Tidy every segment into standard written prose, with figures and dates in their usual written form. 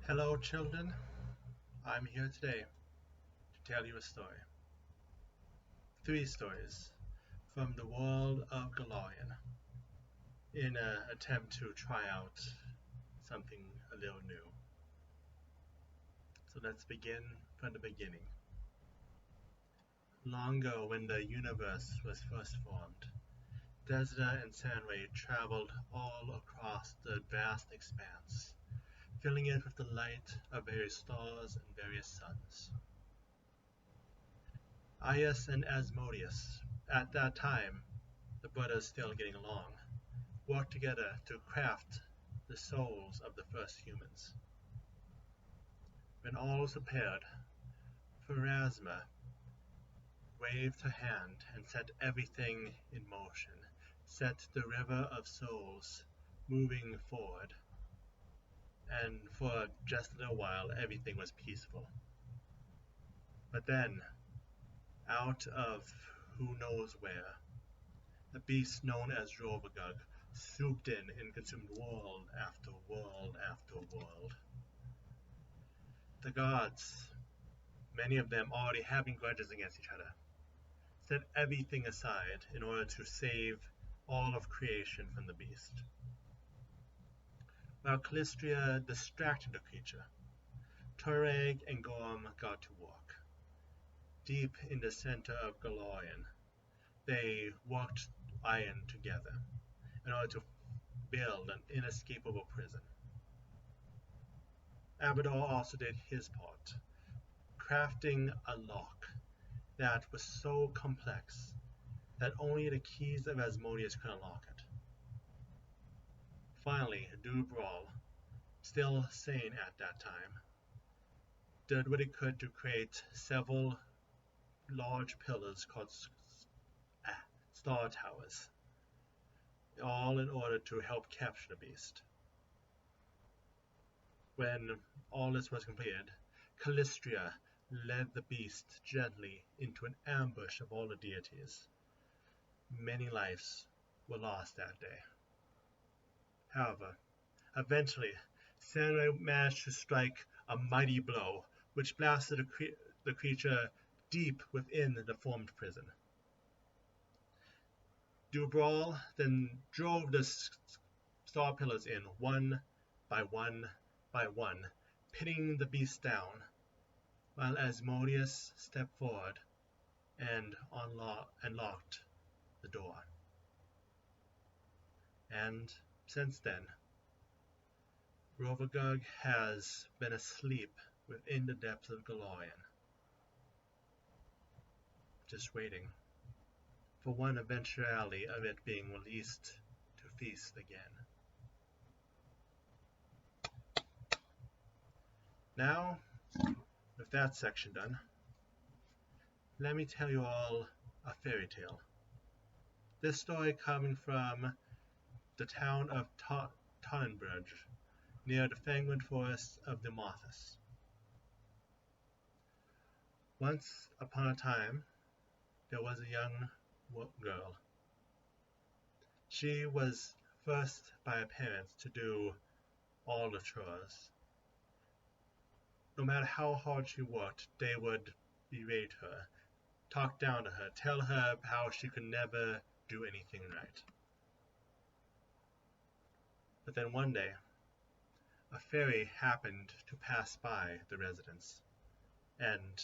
Hello, children. I'm here today to tell you a story. Three stories from the world of Golarion in an attempt to try out something a little new. So let's begin from the beginning. Long ago, when the universe was first formed, Desna and Sandray traveled all across the vast expanse, filling it with the light of various stars and various suns. Aias and Asmodeus, at that time the brothers still getting along, worked together to craft the souls of the first humans. When all was prepared, Pharasma waved her hand and set everything in motion, set the river of souls moving forward, and for just a little while everything was peaceful. But then, out of who knows where, the beast known as Rovagug swooped in and consumed world after world after world. The gods, many of them already having grudges against each other, set everything aside in order to save all of creation from the beast. While Callistria distracted the creature, Tureg and Gorm got to work. Deep in the center of Golarion, they worked iron together in order to build an inescapable prison. Abadar also did his part, crafting a lock that was so complex that only the keys of Asmodeus could unlock it. Finally, Dubral, still sane at that time, did what he could to create several large pillars called star towers, all in order to help capture the beast. When all this was completed, Callistria led the beast gently into an ambush of all the deities. Many lives were lost that day. However, eventually, Sandra managed to strike a mighty blow, which blasted the creature deep within the formed prison. Dubral then drove the star pillars in one by one by one, pinning the beast down, while Asmodeus stepped forward and unlocked the door. And since then, Rovagug has been asleep within the depths of Golarion, just waiting for one eventuality of it being released to feast again. Now, with that section done, let me tell you all a fairy tale. This story coming from the town of Tonnenberg, near the Fangwood Forest of the Mothas. Once upon a time, there was a young girl. She was forced by her parents to do all the chores. No matter how hard she worked, they would berate her, talk down to her, tell her how she could never do anything right. But then one day, a fairy happened to pass by the residence, and,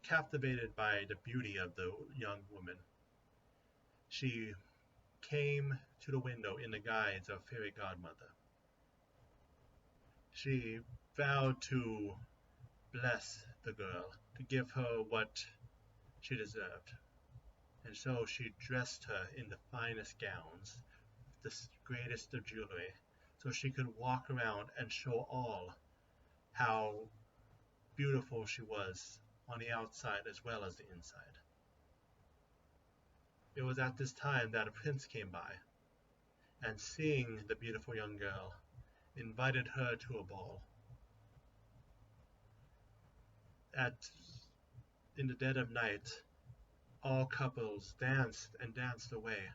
captivated by the beauty of the young woman, she came to the window in the guise of fairy godmother. She vowed to bless the girl, to give her what she deserved. And so she dressed her in the finest gowns, the greatest of jewelry, so she could walk around and show all how beautiful she was on the outside as well as the inside. It was at this time that a prince came by, and seeing the beautiful young girl, invited her to a ball. In the dead of night, all couples danced and danced away.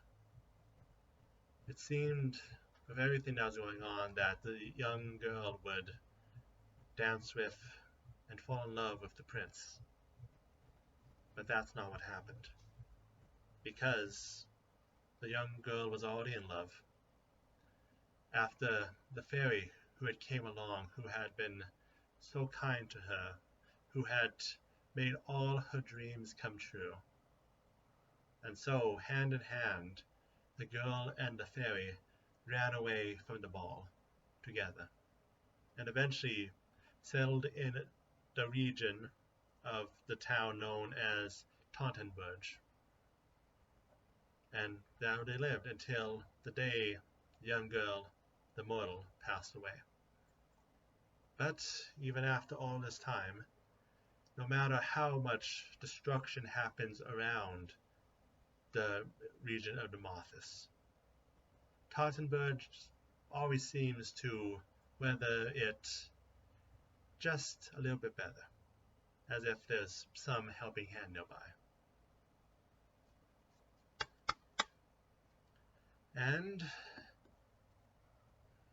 It seemed, with everything that was going on, that the young girl would dance with, and fall in love with the prince. But that's not what happened, because the young girl was already in love. After the fairy who had came along, who had been so kind to her, who had made all her dreams come true. And so, hand in hand, the girl and the fairy ran away from the ball together, and eventually settled in the region of the town known as Tauntonburg. And there they lived until the day the young girl, the mortal, passed away. But even after all this time, no matter how much destruction happens around the region of the Mothis, Tauntonburg always seems to weather it just a little bit better, as if there's some helping hand nearby. And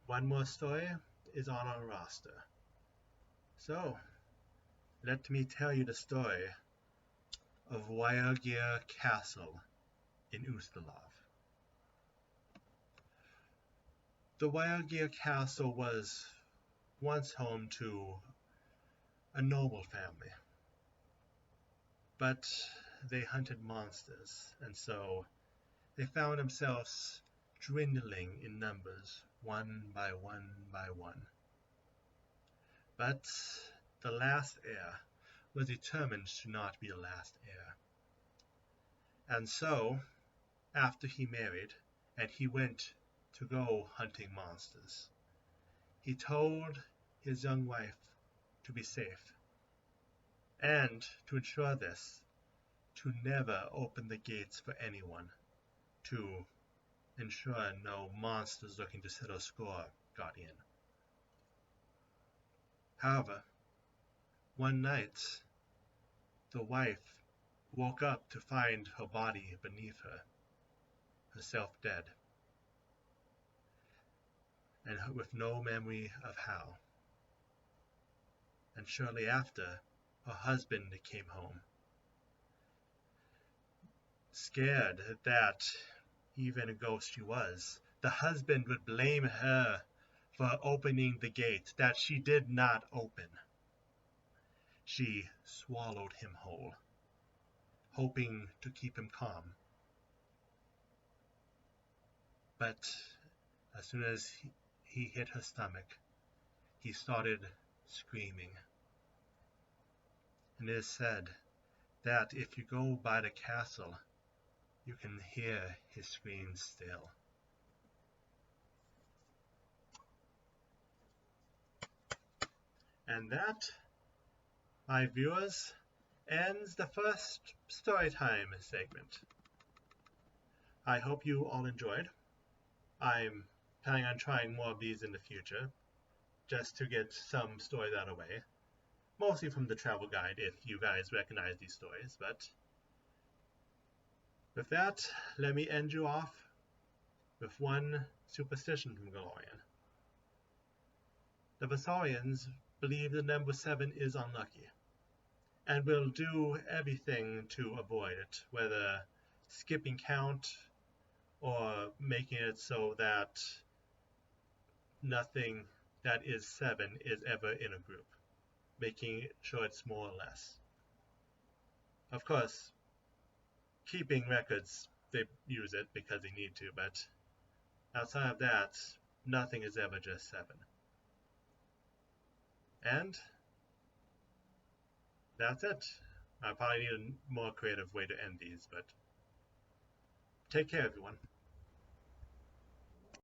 one more story is on our roster. So, let me tell you the story of Rovagug Castle in Ustalav. The Rovagug Castle was once home to a noble family, but they hunted monsters, and so they found themselves dwindling in numbers, one by one by one. But the last heir was determined to not be the last heir. And so, after he married, and he went to go hunting monsters, he told his young wife to be safe, and to ensure this, to never open the gates for anyone, to ensure no monsters looking to settle score got in. However, one night, the wife woke up to find her body beneath her, herself dead, and with no memory of how. And shortly after, her husband came home, scared that, even a ghost she was, the husband would blame her for opening the gate that she did not open. She swallowed him whole, hoping to keep him calm. But as soon as he hit her stomach, he started screaming. And it is said that if you go by the castle, you can hear his screams still. And that, my viewers, ends the first storytime segment. I hope you all enjoyed. I'm planning on trying more of these in the future, just to get some stories out of the way. Mostly from the travel guide, if you guys recognize these stories, but with that, let me end you off with one superstition from Golarion. The Vasarians believe the number 7 is unlucky, and will do everything to avoid it, whether skipping count or making it so that nothing that is 7 is ever in a group, making sure it's more or less. Of course, keeping records, they use it because they need to, but outside of that, nothing is ever just 7. And that's it. I probably need a more creative way to end these, but take care, everyone.